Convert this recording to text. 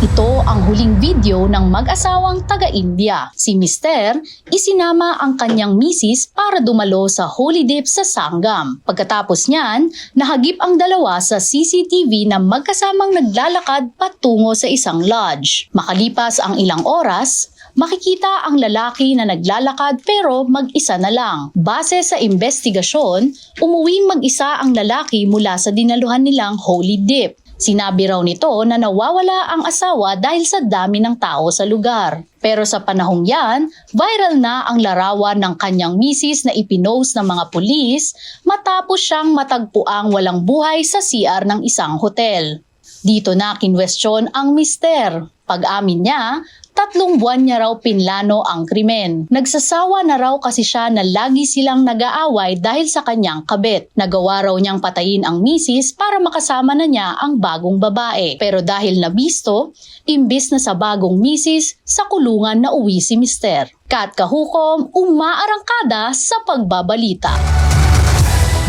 Ito ang huling video ng mag-asawang taga-India. Si Mister, isinama ang kanyang misis para dumalo sa Holy Dip sa Sangam. Pagkatapos niyan, nahagip ang dalawa sa CCTV na magkasamang naglalakad patungo sa isang lodge. Makalipas ang ilang oras, makikita ang lalaki na naglalakad pero mag-isa na lang. Base sa investigasyon, umuwing mag-isa ang lalaki mula sa dinaluhan nilang Holy Dip. Sinabi raw nito na nawawala ang asawa dahil sa dami ng tao sa lugar. Pero sa panahong yan, viral na ang larawan ng kanyang misis na ipinost ng mga pulis matapos siyang matagpuang walang buhay sa CR ng isang hotel. Dito na kinwestiyon ang mister. Pag-amin niya, 3 buwan niya raw pinlano ang krimen. Nagsasawa na raw kasi siya na lagi silang nag-aaway dahil sa kanyang kabit. Nagawa raw niyang patayin ang misis para makasama na niya ang bagong babae. Pero dahil nabisto, imbis na sa bagong misis, sa kulungan na uwi si mister. Kat Kahukom, umaarangkada sa pagbabalita.